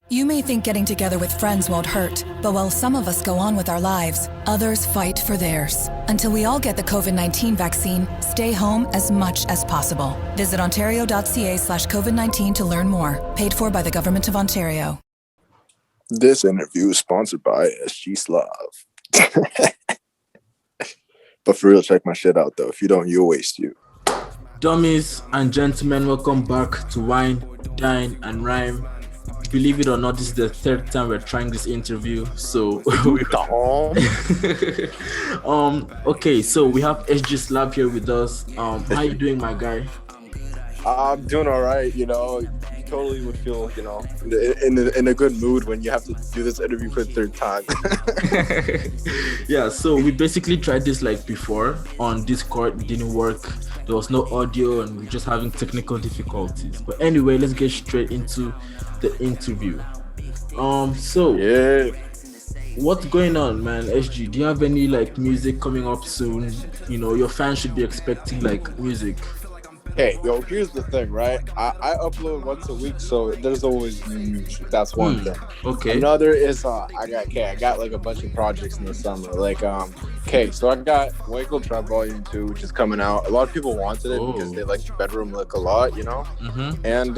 You may think getting together with friends won't hurt, but while some of us go on with our lives, others fight for theirs. Until we all get the COVID-19 vaccine, stay home as much as possible. Visit ontario.ca/COVID-19 to learn more. Paid for by the Government of Ontario. This interview is sponsored by SLAV. But for real, check my shit out though. If you don't, you'll waste you. Dummies and gentlemen, welcome back to Wine, Dine and Rhyme. Believe it or not, this is the third time we're trying this interview. So okay, so we have SLAV here with us. How you doing, my guy? I'm doing all right. You know, totally would feel, you know, in a good mood when you have to do this interview for the third time. Yeah, so we basically tried this like before on Discord. It didn't work. There was no audio and we're just having technical difficulties. But anyway, let's get straight into the interview. Yeah. What's going on, man? SG, do you have any like music coming up soon? You know, your fans should be expecting like music. Hey, yo, here's the thing, right? I upload once a week, so there's always new music. That's one thing. Okay. Another is I got like a bunch of projects in the summer. Like so I got Untitled Chapter Volume 2, which is coming out. A lot of people wanted it because they like the bedroom look a lot, you know? Mm-hmm. And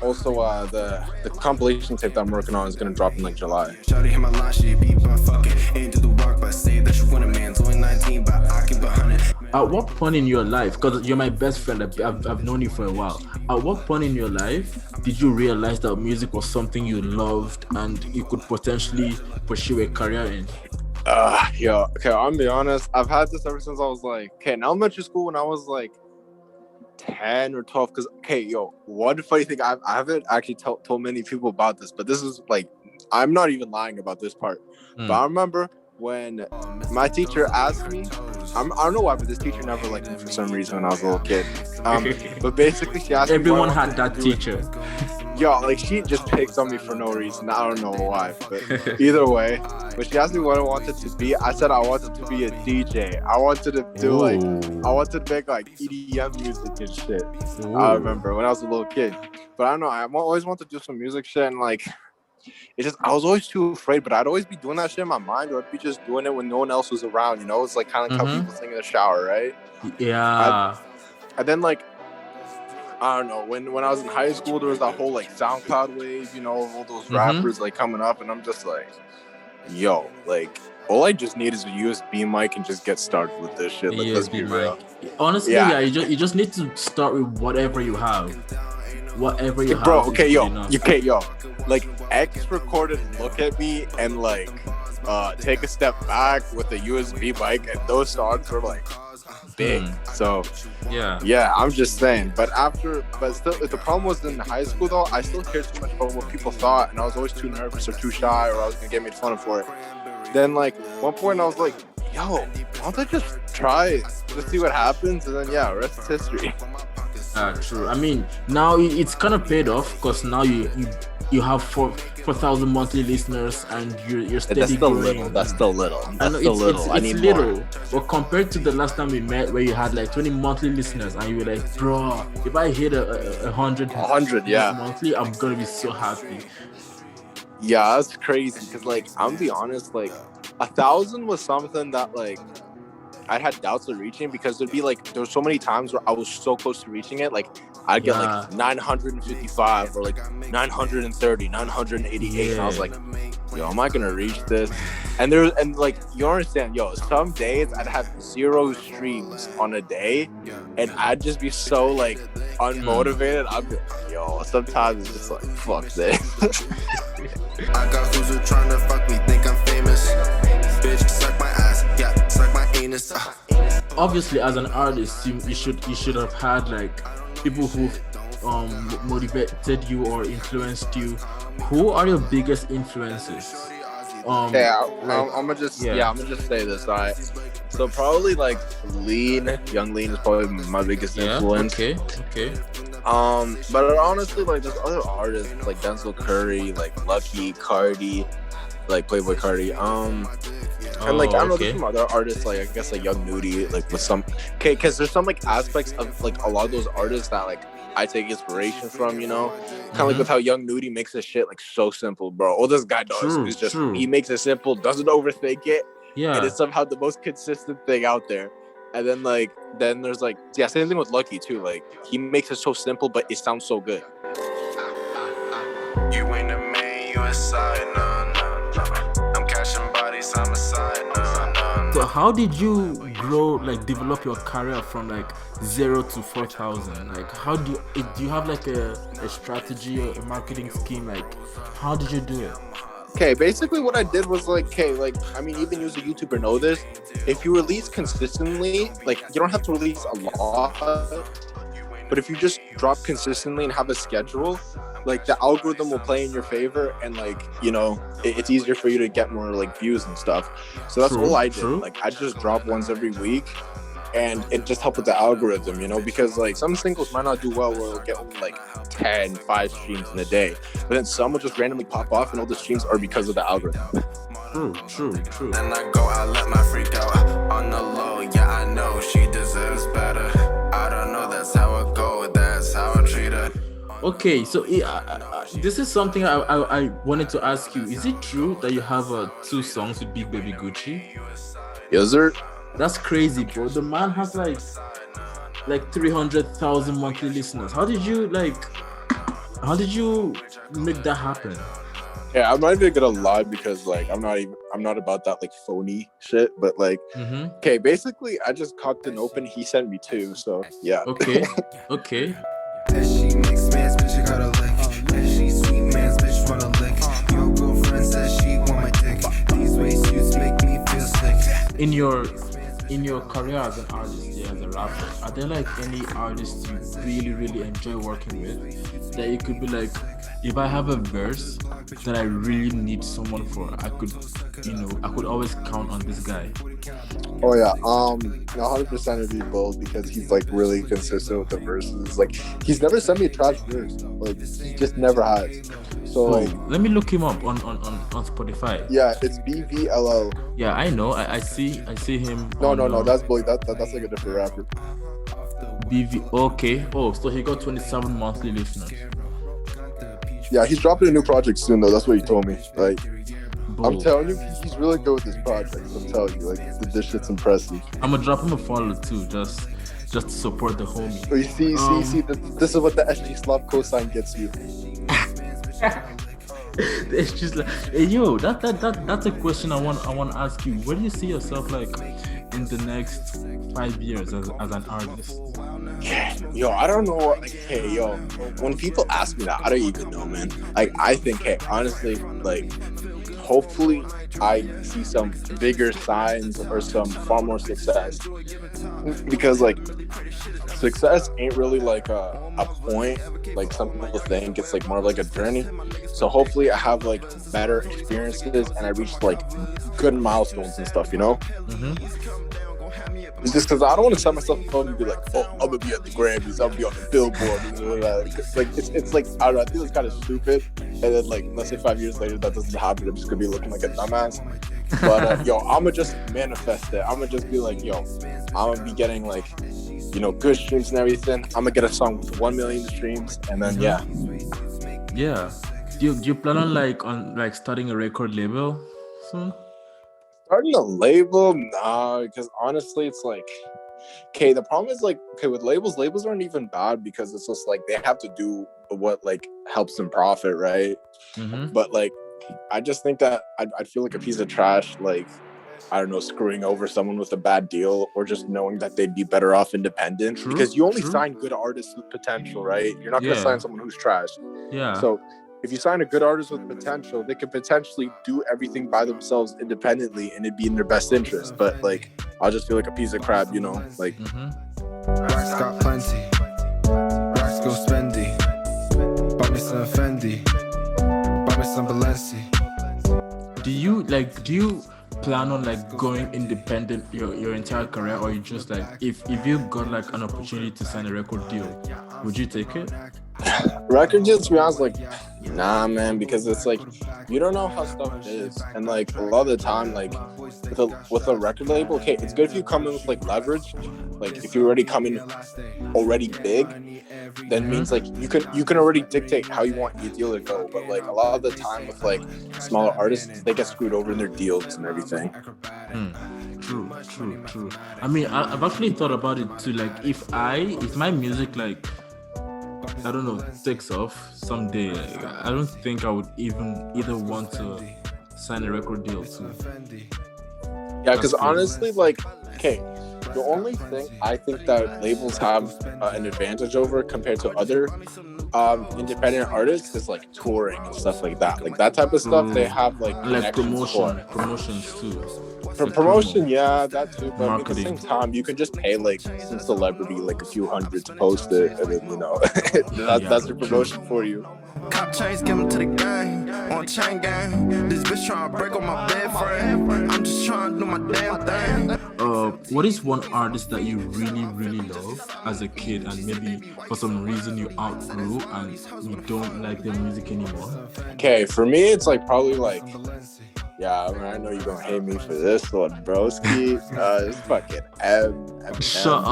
also the compilation tape that I'm working on is gonna drop in like July. At what point in your life, because you're my best friend, I've known you for a while. At what point in your life did you realize that music was something you loved and you could potentially pursue a career in? Okay, I'm gonna be honest. I've had this ever since I was like, in elementary school when I was like 10 or 12. Because, one funny thing, I haven't actually told many people about this, but this is like, I'm not even lying about this part. But I remember when my teacher asked me, I don't know why, but this teacher never liked me for some reason when I was a little kid. But basically, she asked Everyone me. had that teacher. Like she just picked on me for no reason. I don't know why, but either way, when she asked me what I wanted to be, I said I wanted to be a DJ. I wanted to do I wanted to make like EDM music and shit. Ooh. I remember when I was a little kid, but I don't know. I always wanted to do some music shit, and like it's just I was always too afraid. But I'd always be doing that shit in my mind, or I'd be just doing it when no one else was around. You know, it's like kind of how people sing in the shower, right? Yeah. And then like. I don't know, when I was in high school, there was that whole like SoundCloud wave, you know, all those rappers like coming up, and I'm just like, yo, like all I just need is a USB mic and just get started with this shit. Like, let's be real. Honestly, you just need to start with whatever you have. Whatever you have. Bro, yo. Like X recorded Look at Me and like Take a Step Back with a USB mic, and those songs were like big. So yeah, I'm just saying. But still, if the problem was in high school though, I still cared too much about what people thought, and I was always too nervous or too shy, or I was gonna get made fun of for it. Then like one point I was like, yo, why don't I just try it, just see what happens, and then rest is history. True. I mean, now it's kind of paid off because now you have 4,000 monthly listeners and you're steady growing. That's still little. I know it's little. More. But compared to the last time we met, where you had like 20 monthly listeners, and you were like, bro, if I hit a 100 monthly, I'm gonna be so happy. Yeah, that's crazy. Because like, I'm gonna be honest, like 1,000 was something that like I had doubts of reaching, because there were so many times where I was so close to reaching it. Like I'd get like 955 or like 930, 988, and I was like, yo, am I gonna reach this? And like, you understand, yo, some days I'd have 0 streams on a day, and I'd just be so like unmotivated. I'd be like, yo, sometimes it's just like, fuck this. I got who's trying to fuck me, think I'm famous. Bitch, suck my ass, yeah, suck my anus. Obviously, as an artist, you should have had like people who motivated you or influenced you. Who are your biggest influences? I'm gonna just say this, all right? So probably like Young Lean is probably my biggest influence. Okay. But honestly, like there's other artists like Denzel Curry, like Lucky, Cardi, like Playboy Cardi. And like I don't know, there's some other artists, like I guess like Young Nudie, like with some because there's some like aspects of like a lot of those artists that like I take inspiration from, you know. Kind of like with how Young Nudie makes his shit like so simple, bro. All this guy does is just he makes it simple, doesn't overthink it, and it's somehow the most consistent thing out there. And then there's like same thing with Lucky too. Like he makes it so simple, but it sounds so good. You ain't a man, you a side, no. I'm catching bodies, I'm a side, no. So how did you grow, like develop your career from like 0 to 4,000? Like how do you have like a strategy or a marketing scheme? Like how did you do it? Okay, basically what I did was I mean, even you as a YouTuber know this. If you release consistently, like you don't have to release a lot, but if you just drop consistently and have a schedule, like the algorithm will play in your favor, and like, you know, it's easier for you to get more like views and stuff. So that's all I did. Like I just drop ones every week, and it just helped with the algorithm, you know, because like some singles might not do well where it'll get only like 5 streams in a day, but then some will just randomly pop off, and all the streams are because of the algorithm. True. Then I go, I let my freak out on the low. Yeah, I know she deserves better. I don't know, that's how I go, that's how I treat her. Okay, so this is something I wanted to ask you. Is it true that you have 2 songs with Big Baby Gucci? Yes, sir. That's crazy, bro. The man has like 300,000 monthly listeners. How did you make that happen? Yeah, I'm not even gonna lie, because like I'm not about that like phony shit, but like okay, basically I just cocked an open, he sent me 2, so yeah. Okay. That she makes man's bitch, I gotta lick. That she sweet man's bitch, wanna lick. Your girlfriend says she want my dick. These waist suits make me feel sick. In your career as an artist, as a rapper, are there like any artists you really enjoy working with, that you could be like, if I have a verse that I really need someone for, I could always count on this guy? Oh yeah, 100% it'd be Bull, because he's like really consistent with the verses. Like he's never sent me a trash verse, like he just never has. So like, let me look him up on Spotify. Yeah, it's BVLL. Yeah, I know. I see him. No, that's Bully. That's like a different rapper. BV. Okay. Oh, so he got 27 monthly listeners. Yeah, he's dropping a new project soon though. That's what he told me. Like, Bull. I'm telling you, he's really good with his projects. I'm telling you, like this shit's impressive. I'm gonna drop him a follow too, just to support the homie. So you see, this is what the SG SLAV cosign gets you. It's just like, hey, yo, that's a question I want to ask you. Where do you see yourself like in the next 5 years as an artist? Yo, I don't know. Like, hey, yo, when people ask me that, I don't even know, man. Like, I think, hey, honestly, like, hopefully I see some bigger signs or some far more success, because like success ain't really like a point like some people think. It's like more of like a journey. So hopefully I have like better experiences and I reach like good milestones and stuff, you know. It's just because I don't want to set myself up and be like, oh, I'm gonna be at the Grammys, I'm gonna be on the Billboard, like it's like, I don't know, I think it's kind of stupid. And then like, let's say 5 years later that doesn't happen, I'm just gonna be looking like a dumbass. But yo, I'm gonna just manifest it. I'm gonna just be like, yo, I'm gonna be getting like, you know, good streams and everything. I'm gonna get a song with 1 million streams, and then yeah. Do you plan on like starting a record label soon? Starting a label? Nah, because honestly, it's like, okay, the problem is like, okay, with labels aren't even bad because it's just like they have to do what like helps them profit, right? But like, I just think that I'd feel like a piece of trash, like, I don't know, screwing over someone with a bad deal, or just knowing that they'd be better off independent. Because you only sign good artists with potential, right? You're not gonna sign someone who's trash. Yeah. So if you sign a good artist with potential, they could potentially do everything by themselves independently and it'd be in their best interest. But like, I'll just feel like a piece of crap, you know? Like, Racks got plenty. Racks go spendy. Bought me some Fendi. Bought me some Balenci. Do you plan on like going independent your entire career, or you just like, if you got like an opportunity to sign a record deal, would you take it? record deals, to be honest, like Nah, man, because it's like you don't know how stuff is, and like a lot of the time, like with a record label, okay, it's good if you come in with like leverage, like if you're already coming already big, then means like you can already dictate how you want your deal to go. But like a lot of the time with like smaller artists, they get screwed over in their deals and everything. True. I mean, I've actually thought about it too. Like, if my music, like, I don't know, takes off someday, like, I don't think I would either want to sign a record deal too. Yeah, because honestly, like, okay, the only thing I think that labels have an advantage over compared to other independent artists is like touring and stuff like that. Like that type of stuff, they have like promotions too. For promotion, yeah, that too. But Marketing. at the same time, you can just pay like some celebrity like a few hundred to post it, and then you know that's your promotion for you. Cop chains, give them to the gang. On chain gang. This bitch trying to break on my bed frame. I'm just trying to do my damn thing. What is one artist that you really, really love as a kid, and maybe for some reason you outgrew and you don't like their music anymore? Okay, for me, it's like probably like, yeah, I know you're gonna hate me for this one, broski. It's fucking Eminem, Shut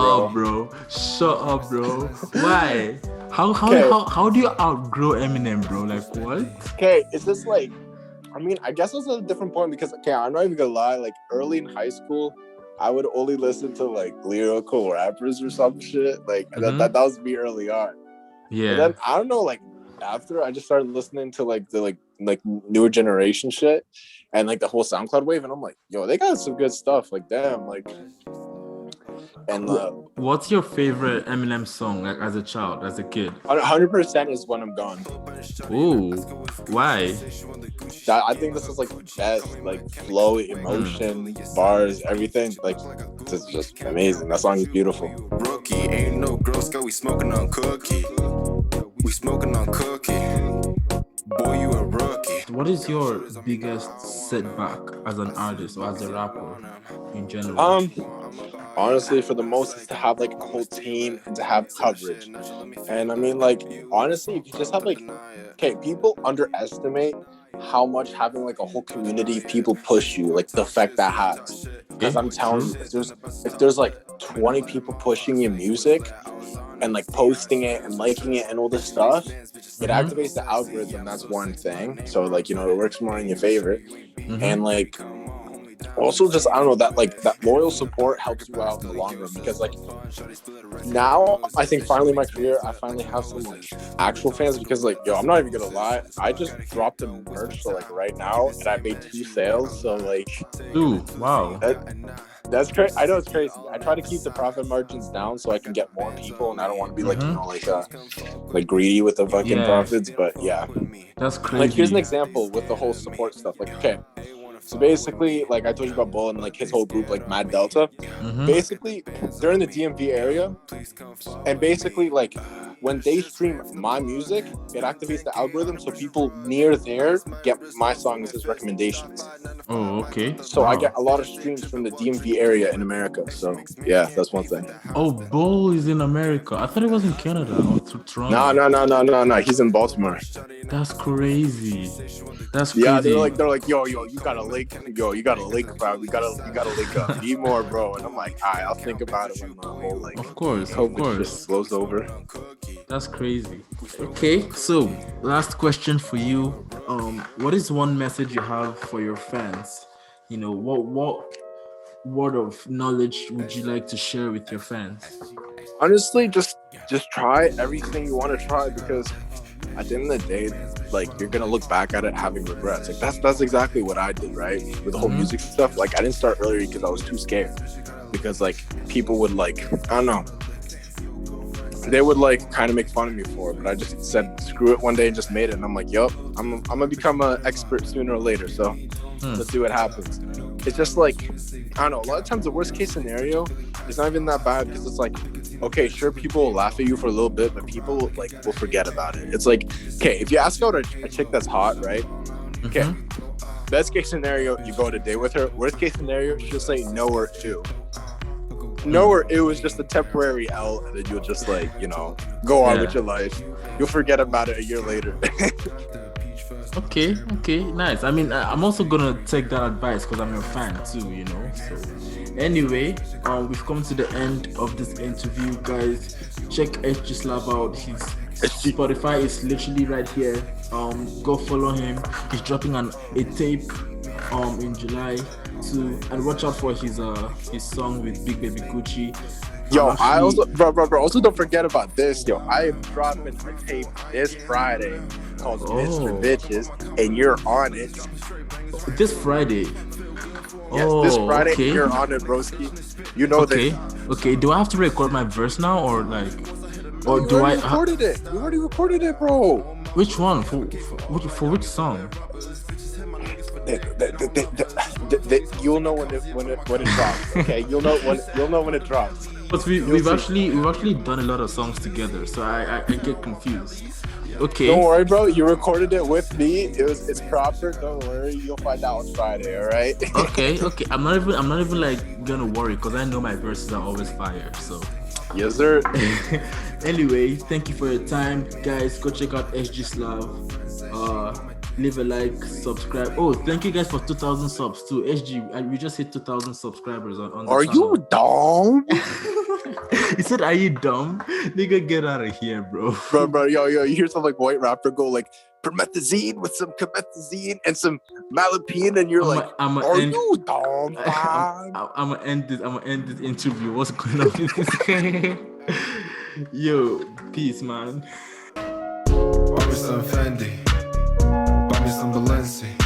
up, bro. Why? How do you outgrow Eminem, bro? Like, what? Okay, it's just like, I mean, I guess it's a different point because, okay, I'm not even gonna lie, like early in high school, I would only listen to like lyrical rappers or some shit. Like that was me early on. Yeah. And then I don't know, like after I just started listening to like the like newer generation shit and like the whole SoundCloud wave, and I'm like, yo, they got some good stuff. Like, damn, like. And what's your favorite Eminem song, like as a child, as a kid? 100% is When I'm Gone. Ooh, why? I think this is like the best, like flow, emotion, bars, everything. Like, it's just amazing. That song is beautiful. Rookie, ain't no Girl Scout, we smoking on cookie. We smoking on cookie. Boy, you a rookie. What is your biggest setback as an artist or as a rapper in general? Honestly, for the most, is to have like a whole team and to have coverage. And I mean, like, honestly, if you just have like, okay, people underestimate how much having like a whole community of people push you, like the effect that has. Because I'm telling you, if there's like 20 people pushing your music and like posting it and liking it and all this stuff, it activates the algorithm. That's one thing. So like, you know, it works more in your favor. And like, also just, I don't know, that like that loyal support helps you out in the long run, because like now I think finally in my career I finally have some like actual fans, because like, yo, I'm not even gonna lie, I just dropped the merch so like right now and I made 2 sales, so like, ooh, wow, that's crazy. I know it's crazy. I try to keep the profit margins down so I can get more people, and I don't want to be like, you know, like greedy with the fucking profits. But yeah, that's crazy. Like, here's an example with the whole support stuff. Like, okay, so basically, like I told you about Bull and like his whole group, like Mad Delta. Basically, they're in the DMV area, and basically, like when they stream my music, it activates the algorithm, so people near there get my songs as recommendations. Oh, okay. So I get a lot of streams from the DMV area in America. So yeah, that's one thing. Oh, Bull is in America. I thought it was in Canada or Toronto. No. He's in Baltimore. That's crazy. That's crazy. Yeah, they're like, yo, you gotta link, bro. You gotta link up. Need more, bro. And I'm like, all right, I'll think about it when the whole like, of course, shit blows over. That's crazy. Okay, so last question for you. What is one message you have for your fans? You know, what word of knowledge would you like to share with your fans? Honestly, just try everything you want to try, because at the end of the day, like, you're gonna look back at it having regrets. Like that's exactly what I did, right? With the whole music stuff. Like, I didn't start earlier because I was too scared, because like people would like, I don't know, they would like kind of make fun of me for it, but I just said screw it one day and just made it, and I'm like, yup, I'm gonna become an expert sooner or later, so let's see what happens. It's just like, I don't know, a lot of times the worst case scenario is not even that bad, because it's like, okay, sure, people will laugh at you for a little bit, but people like will forget about it. It's like, okay, if you ask out a chick that's hot, right? Okay, best case scenario, you go on a date with her. Worst case snenario, she'll say no or ew. No or it was just a temporary L, and then you'll just like, you know, go on with your life. you'll forget about it a year later. Okay, nice. I mean, I'm also gonna take that advice because I'm your fan too, you know. So, anyway, we've come to the end of this interview, guys. Check SLAV out. His Spotify is literally right here. Go follow him. He's dropping a tape in July too, and watch out for his song with Big Baby Gucci. Yo, I also, bro, also don't forget about this. Yo, I am dropping a tape this Friday called Mr. Bitches, and you're on it. This Friday? Yes, this Friday, you're on it, broski. You know that. Okay, do I have to record my verse now, or like... Or do I... recorded it. We already recorded it, bro. Which one? For which song? You'll know when it drops. Okay, you'll know when it drops. But we've actually done a lot of songs together, so I get confused. Okay. Don't worry, bro. You recorded it with me. It's proper. Don't worry. You'll find out on Friday. All right. Okay. I'm not even like gonna worry because I know my verses are always fire. So. Yes, sir. Anyway, thank you for your time, guys. Go check out SLAV. Leave a like, subscribe. Oh, thank you guys for 2,000 subs too. SG, we just hit 2,000 subscribers on the Are channel. you dumb? He said, "Are you dumb? Nigga, get out of here, bro." Bro, yo, you hear some like white rapper go like promethazine with some comethazine and some malapine, and you're like, are you dumb? I'm gonna end this interview. What's going on with this guy? Yo, peace, man. Buy me some Fendi, buy me some Balenci.